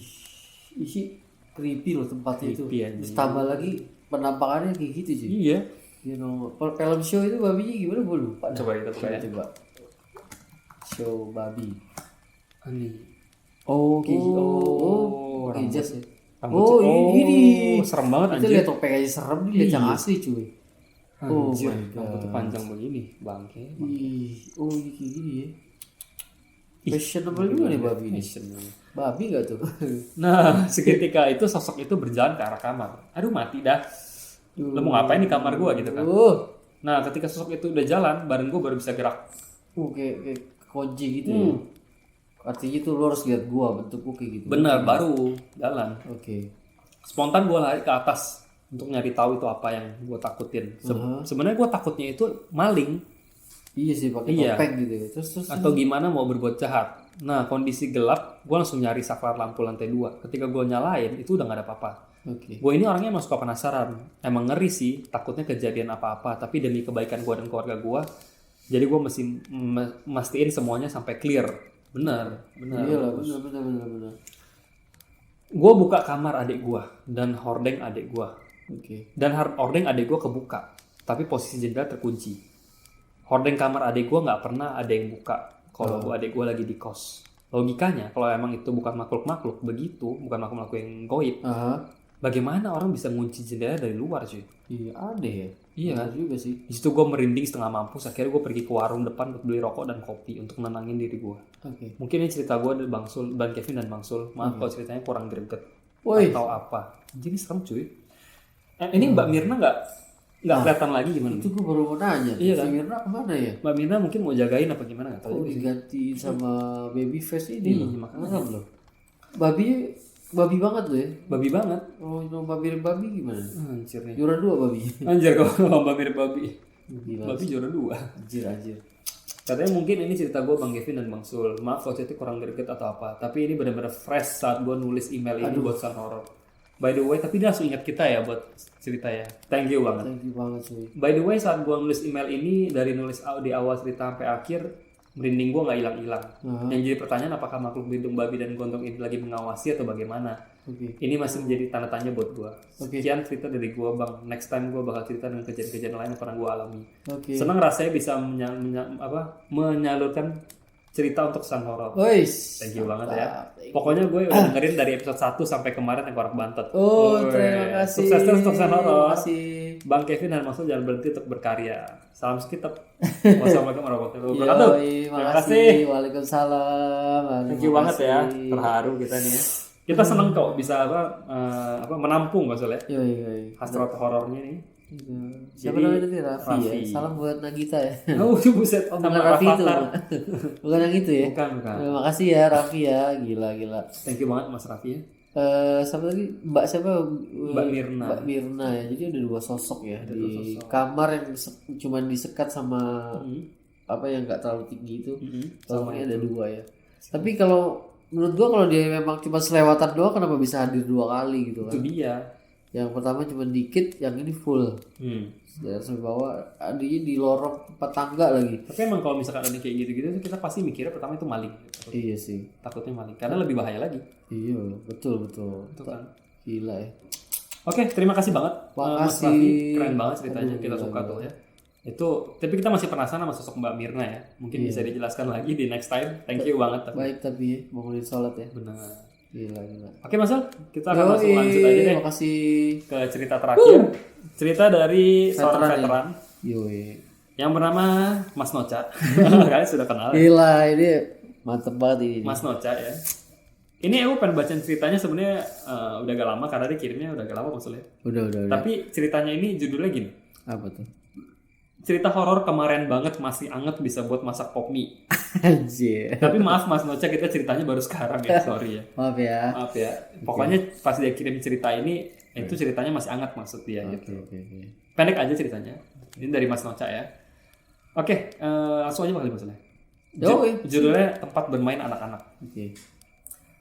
creepy loh tempatnya itu. Creepy aja. Terus tambah lagi penampakannya kayak gitu cuy. Iya. You know, film show itu babinya gimana gue lupa. Coba kita buka ya. Coba. Show babi. Ini. Oh, kayak gitu. rambut. Jas ya. Rambut. Ini. Serem banget Itu anjir. lihat topeng aja serem, dia lihat yang asli cuy. Oh Anjir, my god. rambutnya panjang begini, bangke. Ih, oh ini kayak gini ya. Fashionable juga nih babi ini. Babi gak tuh? Nah, seketika itu sosok itu berjalan ke arah kamar. Aduh, mati dah. Lo mau ngapain di kamar gua gitu kan? Nah, ketika sosok itu udah jalan, badan gua baru bisa gerak. Kayak kunci gitu ya. Artinya tuh lo harus lihat gua bentukku kayak gitu. Benar, baru jalan. Oke. Spontan gua lari ke atas untuk nyari tahu itu apa yang gua takutin. Sebenarnya gua takutnya itu maling. Iya sih pakai topeng gitu ya. Terus atau gimana mau berbuat jahat. Nah, kondisi gelap, gua langsung nyari saklar lampu lantai 2. Ketika gua nyalain, itu udah gak ada apa-apa. Oke. Gue ini orangnya emang suka penasaran. Emang ngeri sih, takutnya kejadian apa-apa. Tapi demi kebaikan gue dan keluarga gue, jadi gue mesti mastiin semuanya sampai clear. Benar. Iya lah, benar. Gue buka kamar adik gue dan hordeng adik gue. Oke. Dan hordeng adik gue kebuka, tapi posisi jendela terkunci. Hordeng kamar adik gue nggak pernah ada yang buka kalau adik gue lagi di kos. Logikanya, kalau emang itu bukan makhluk-makhluk begitu, bukan makhluk-makhluk yang goib, bagaimana orang bisa ngunci jendela dari luar cuy? Iya aneh ya. Iya kan? juga sih. Di situ gue merinding setengah mampus. Akhirnya gue pergi ke warung depan untuk beli rokok dan kopi untuk nenangin diri gue. Oke. Mungkin ini cerita gue dari Bang Sul, Bang Kevin dan Bang Sul. Maaf kalau ceritanya kurang greget atau apa. Jadi serem cuy. Ini Mbak Mirna nggak kelihatan lagi gimana? Itu gue baru mau nanya. Iya kan? Mirna kemana ya? Mbak Mirna mungkin mau jagain apa gimana nggak tahu. Diganti sama baby face ini loh. Makanya loh. Babi banget loh ya. Babi banget. Oh, lomba mirip babi gimana? Anjir nih. Juara 2 babi. Anjir kalau lomba mirip babi. Gila. Babi juara 2. Anjir. Katanya mungkin ini cerita gue Bang Kevin dan Bang Sul. Maaf kalau cerita kurang greget atau apa. Tapi ini benar-benar fresh saat gue nulis email ini buat Sun Horror. By the way, tapi dia langsung ingat kita ya buat cerita ya. Thank you banget. Thank you banget sih. By the way, saat gue nulis email ini dari nulis di awal cerita sampai akhir, merinding gue nggak hilang-hilang. Yang jadi pertanyaan apakah makhluk berhidung babi dan gondong ini lagi mengawasi atau bagaimana? Ini masih menjadi tanda tanya buat gue. Sekian cerita dari gue Bang. Next time gue bakal cerita dengan kejadian-kejadian lain yang pernah gue alami. Senang rasanya bisa menyalurkan cerita untuk Sun Horror. Thank you banget ya. Pokoknya gue udah dengerin dari episode 1 sampai kemarin yang Korak Bantet. Terima kasih. Sukses terus untuk Sun Horror. Terima kasih. Bang Kevin dan Mas Sul jangan berhenti untuk berkarya. Salam sekitar. Wassalamualaikum warahmatullahi wabarakatuh. Terima kasih. Waalaikumsalam. Thank you banget ya. Terharu kita nih ya. Kita seneng kok bisa menampung Mas Sul ya. Hasrat horornya nih. Siapa namanya tadi? Raffi ya. Salam buat Nagita ya. Oh buset. Bukan Raffi itu. Bukan yang itu ya. Bukan. Terima kasih ya Raffi ya. Gila. Thank you banget Mas Raffi ya. Siapa lagi? Mbak siapa? Mbak Mirna. Mbak Mirna ya. Jadi ada 2 sosok ya di kamar yang cuman disekat sama apa yang nggak terlalu tinggi itu. Sama ada 2 ya. Tapi kalau menurut gua kalau dia memang cuma selewatan doang, kenapa bisa hadir 2 kali gitu kan? Itu dia. Yang pertama cuma dikit, yang ini full. Dari sampai bawah, adanya di lorong tempat tangga lagi. Tapi emang kalau misalkan ada kayak gitu-gitu, kita pasti mikirnya pertama itu maling. Iya sih. Takutnya maling, karena lebih bahaya lagi. Iya, betul. Itu kan. Gila ya. Oke, terima kasih banget. Mas Makasih. Raffi, keren banget ceritanya. Kita suka tuh ya. Itu, tapi kita masih penasaran sama sosok Mbak Mirna ya. Mungkin bisa dijelaskan lagi di next time. Thank you banget. Baik tapi ya, bangunin sholat ya. Benar. Gila. Oke Mas Sul, kita akan langsung lanjut aja deh. Makasih. Ke cerita terakhir. Cerita dari seorang veteran. Yang bernama Mas Noca. Kalian sudah kenal. Gila, ini mantep banget ini. Mas Noca ya. Ini aku pengen bacain ceritanya sebenarnya udah gak lama karena dia kirimnya udah gak lama maksudnya. Udah. Tapi ceritanya ini judulnya gini. Apa tuh? Cerita horor kemarin banget masih anget bisa buat masak pop mie. Anjir. Tapi maaf Mas Noca, kita ceritanya baru sekarang ya, sorry ya. Maaf ya. Pokoknya pas dia kirim cerita ini itu ceritanya masih anget maksud dia gitu. Oke. Pendek aja ceritanya. Ini dari Mas Noca ya. Oke, langsung aja kali maksudnya. Judulnya Tempat Bermain Anak-anak. Oke.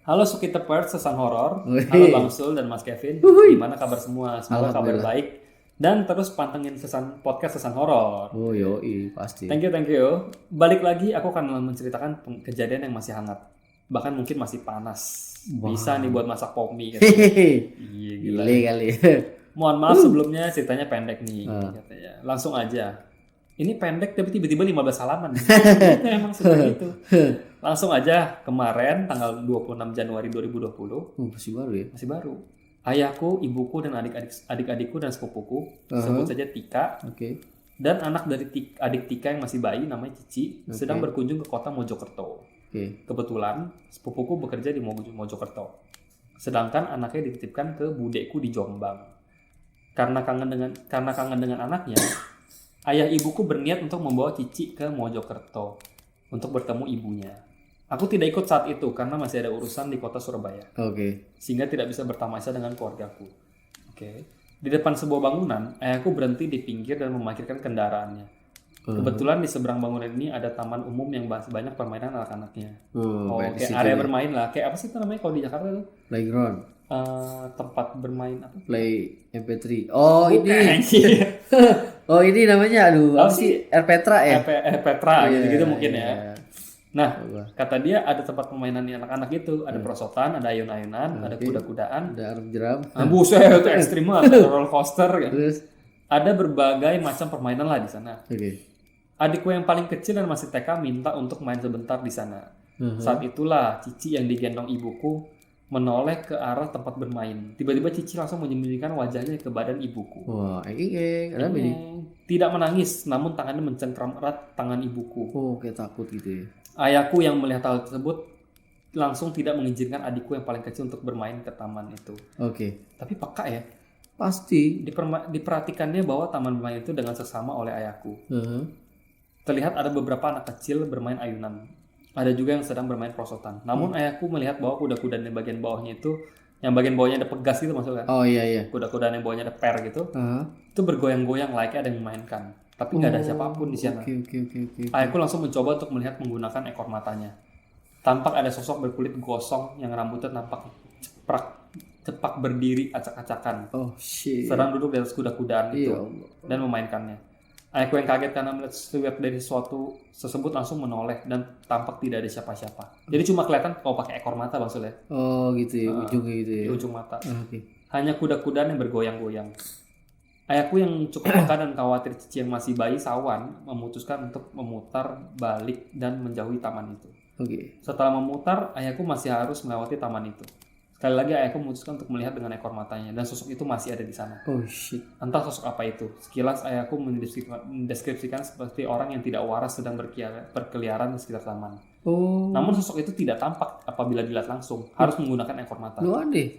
Halo Suki Tepers, Sun Horror. Halo Bang Sul dan Mas Kevin. Gimana kabar semua? Semoga kabar baik. Dan terus pantengin podcast Sun Horror. Oh yoi, pasti. Thank you. Balik lagi, aku akan menceritakan kejadian yang masih hangat. Bahkan mungkin masih panas. Bisa nih buat masak pop mie. Gitu. Iya, gila. Gile kali. Mohon maaf sebelumnya ceritanya pendek nih, katanya. Langsung aja. Ini pendek tapi tiba-tiba 15 halaman. Itu emang seperti itu. Langsung aja, kemarin tanggal 26 Januari 2020. Masih baru ya? Masih baru. Ayahku, ibuku, dan adik-adikku dan sepupuku, sebut saja Tika. Dan anak dari adik Tika yang masih bayi namanya Cici sedang berkunjung ke kota Mojokerto. Kebetulan sepupuku bekerja di Mojokerto. Sedangkan anaknya dititipkan ke budekku di Jombang. Karena kangen dengan anaknya, ayah ibuku berniat untuk membawa Cici ke Mojokerto untuk bertemu ibunya. Aku tidak ikut saat itu karena masih ada urusan di kota Surabaya. Sehingga tidak bisa bertamasya dengan keluargaku. Di depan sebuah bangunan, ayahku berhenti di pinggir dan memarkirkan kendaraannya. Kebetulan di seberang bangunan ini ada taman umum yang banyak permainan anak-anaknya. Kayak area bermain lah. Kayak apa sih itu namanya kalau di Jakarta tuh? Playground. Tempat bermain apa? Play MP3. Ini namanya apa sih? Erpetra ya? Erpetra gitu-gitu mungkin ya. Nah, kata dia ada tempat permainan anak-anak itu, ada perosotan, ada ayun-ayunan, ada kuda-kudaan, ada arung jeram. Buset, itu ekstrim banget, ada roller coaster kan. Ada berbagai macam permainan lah di sana. Adikku yang paling kecil dan masih TK minta untuk main sebentar di sana. Saat itulah Cici yang digendong ibuku menoleh ke arah tempat bermain. Tiba-tiba Cici langsung menyembunyikan wajahnya ke badan ibuku. Ada apa ini? Tidak menangis, namun tangannya mencengkram erat tangan ibuku. Kayak takut gitu ya. Ayahku yang melihat hal tersebut langsung tidak mengizinkan adikku yang paling kecil untuk bermain ke taman itu. Tapi peka ya. Pasti. Diperhatikannya bahwa taman bermain itu dengan seksama oleh ayahku. Terlihat ada beberapa anak kecil bermain ayunan. Ada juga yang sedang bermain perosotan. Namun ayahku melihat bahwa kuda-kuda di bagian bawahnya itu, yang bagian bawahnya ada pegas gitu maksudnya. Kuda-kuda yang bawahnya ada per gitu. Itu bergoyang-goyang layaknya ada yang memainkan. Tapi nggak ada siapapun di sana. Ayahku langsung mencoba untuk melihat menggunakan ekor matanya. Tampak ada sosok berkulit gosong yang rambutnya nampak cepak berdiri acak-acakan. Sedang duduk di atas kuda-kudaan itu dan memainkannya. Ayahku yang kaget karena melihat siluet dari sesuatu tersebut langsung menoleh dan tampak tidak ada siapa-siapa. Jadi cuma kelihatan kalau pakai ekor mata maksudnya. Gitu ya, ujungnya gitu ya. Di ujung mata. Hanya kuda-kudaan yang bergoyang-goyang. Ayahku yang cukup peka dan khawatir Cici yang masih bayi sawan memutuskan untuk memutar balik dan menjauhi taman itu. Setelah memutar, ayahku masih harus melewati taman itu. Sekali lagi ayahku memutuskan untuk melihat dengan ekor matanya dan sosok itu masih ada di sana. Entah sosok apa itu. Sekilas ayahku mendeskripsikan seperti orang yang tidak waras sedang berkeliaran di sekitar taman. Namun sosok itu tidak tampak apabila dilihat langsung. Harus menggunakan ekor mata. Aneh.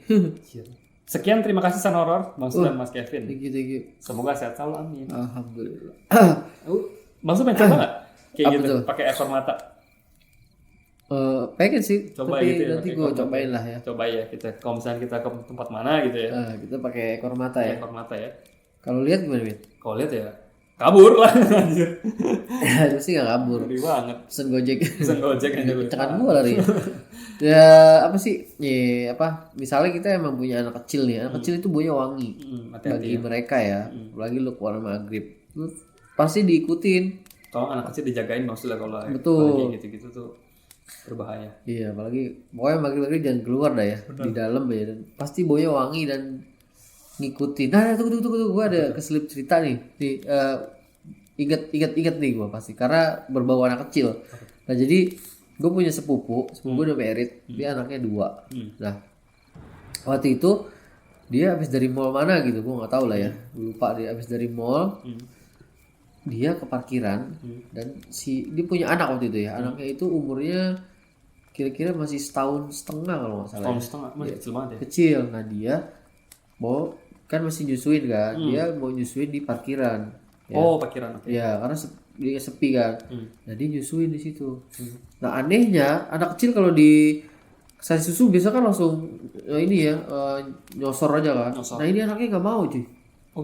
Sekian, terima kasih San Horor, Bang Su dan Mas Kevin. Thank you. Semoga sehat selalu, amin. Alhamdulillah. Bang Su pengen coba nggak? Kayak gitu, pakai ekor mata. Pengen sih, coba tapi gitu ya, nanti gue cobain lah ya. Coba ya kita, kalau misalnya kita ke tempat mana gitu ya. Kita pakai ekor mata ya. Ekor mata ya. Kalau lihat gimana, Win? Kalau lihat ya kabur lah anjir. Itu sih gak kabur. Ngeri banget. Pesen Gojek aja gue. Tekan gue lari. Ya apa sih? Misalnya kita emang punya anak kecil nih. Anak kecil itu baunya wangi. Bagi mereka ya. Apalagi lu keluar maghrib. Lu pasti diikutin. Kalau anak kecil dijagain maksudnya kalau betul. Gitu-gitu tuh berbahaya. Iya, apalagi pokoknya maghrib jangan keluar dah ya. Betul. Di dalam ya. Dan pasti baunya wangi dan ngikutin. Nah, tunggu. Gue ada keselip cerita nih. Ingat nih gue pasti. Karena berbau anak kecil. Nah, jadi gue punya sepupu udah married. Dia anaknya 2. Nah, waktu itu dia habis dari mall mana gitu. Gue gak tahu lah ya. Lupa dia habis dari mall. Dia ke parkiran. Dan dia punya anak waktu itu ya. Anaknya itu umurnya kira-kira masih 1,5 tahun kalau gak salah. 1,5 tahun? Masih kecil banget ya? Kecil. Nah, dia mau kan masih nyusuin kan. Dia mau nyusuin di parkiran ya. Parkiran. Ya karena dia sepi kan. Nah dia nyusuin di situ. Nah anehnya anak kecil kalau di kasih susu biasa kan langsung nyosor aja kan. Nah ini anaknya nggak mau cuy.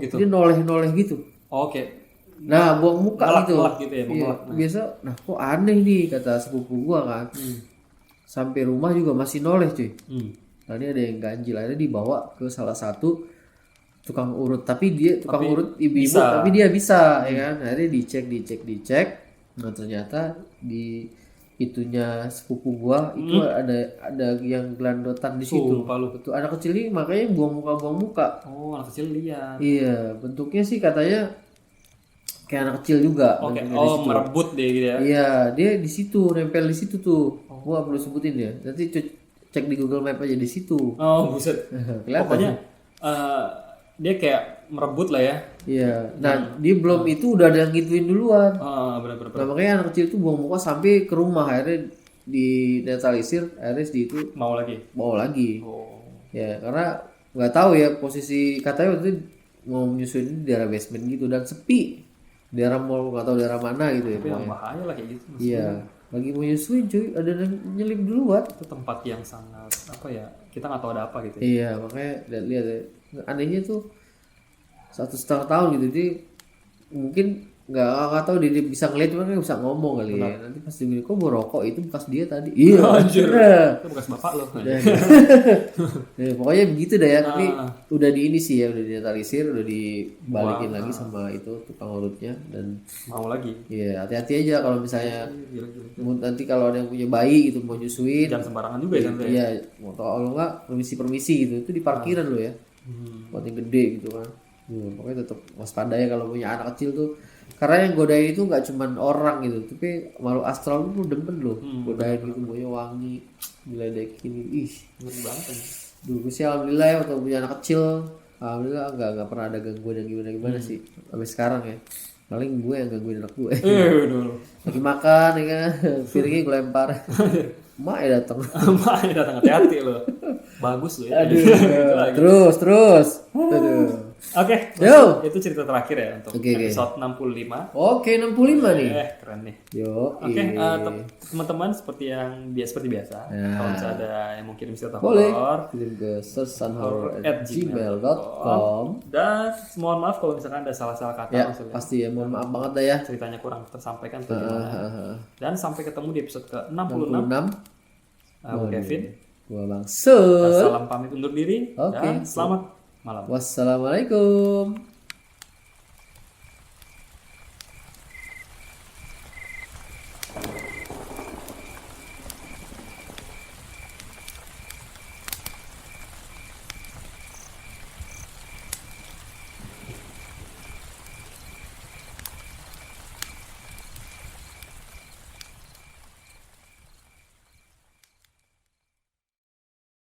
Gitu. Dia noleh gitu. Oke. Nah buang muka Melak gitu ya, iya. Biasa kok aneh nih kata sepupu gua kan. Sampai rumah juga masih noleh cuy. Nah ini ada yang ganjil. Akhirnya dibawa ke salah satu tukang urut, tapi urut ibu-ibu tapi dia bisa ya kan. Akhirnya dicek. Nah ternyata di itunya sepupu gua itu ada yang gelandotan di situ. lupa lu. Betul, anak kecil ini makanya buang muka. Oh, anak kecil lihat. Iya, bentuknya sih katanya kayak anak kecil juga. Oke, bentuknya di situ. merebut deh gitu ya. Iya, dia di situ, nempel di situ tuh. Gua perlu sebutin ya. Nanti cek di Google Map aja di situ. Oh, buset. Kelihatan. Pokoknya dia kayak merebut lah ya. Iya. Nah, dia belum itu udah ada yang gituin duluan. Benar-benar. Nah, makanya anak kecil itu buang muka sampai ke rumah, akhirnya dinetralisir, akhirnya di itu Mau lagi. Oh. Ya, karena nggak tahu ya posisi, katanya waktu itu mau menyusuin di daerah basement gitu dan sepi. Daerah mall, nggak tahu daerah mana gitu ya. Tapi yang bahaya lah kayak gitu. Iya. Lagi mau nyusuin cuy, ada yang nyelip duluan. Itu tempat yang sangat apa ya? Kita nggak tahu ada apa gitu. Iya, makanya lihat ya. Anehnya tuh 1,5 tahun gitu, dia mungkin nggak tahu dia bisa ngeliat, cuma kan bisa ngomong kali ya. Nanti pas dia bilang, kok bawa rokok itu bekas dia tadi. Iya, Anjir. Itu bekas bapak lo. Ya, pokoknya begitu dah ya. Tapi udah di ini sih ya, udah dinetalisir, udah dibalikin lagi sama itu tukang urutnya. Dan Mau lagi. iya, hati-hati aja kalau misalnya Gila. nanti kalau ada yang punya bayi gitu mau nyusuin. Jangan sembarangan juga ya. Iya, mau kalau nggak permisi gitu, itu di parkiran lo ya. Buat yang gede gitu kan. Pokoknya tetap waspada ya kalau punya anak kecil tuh, karena yang godain itu nggak cuman orang gitu, tapi makhluk astral tuh demen loh. Godain gitu, baunya wangi, diledekin, ih Ngeri banget kan. dulu sih alhamdulillah ya waktu punya anak kecil, alhamdulillah nggak pernah ada gangguan yang gimana sih sampai sekarang ya. Paling gue yang gangguin anak gue. Lagi makan ya kan, piringnya gue lempar, mak ya datang. Mak datang, hati-hati lo. Bagus lo ya. Aduh, terus. Aduh. Oke, Yo. itu cerita terakhir ya untuk episode 65. Oke, 65 nih. Keren nih. Yo. Oke, teman-teman seperti biasa. Kalau misalnya ada yang mau kirim cerita Boleh horor, kirim ke searchsanhorror@gmail.com. Dan mohon maaf kalau misalkan ada salah-salah kata Ya, maksudnya. pasti ya, mohon maaf banget dah ya. Ceritanya kurang tersampaikan atau gimana. Dan sampai ketemu di episode ke-66. 66. Aku Kevin. Gua Bang Sul. Salam pamit undur diri. Oke. Dan selamat malam. Wassalamualaikum.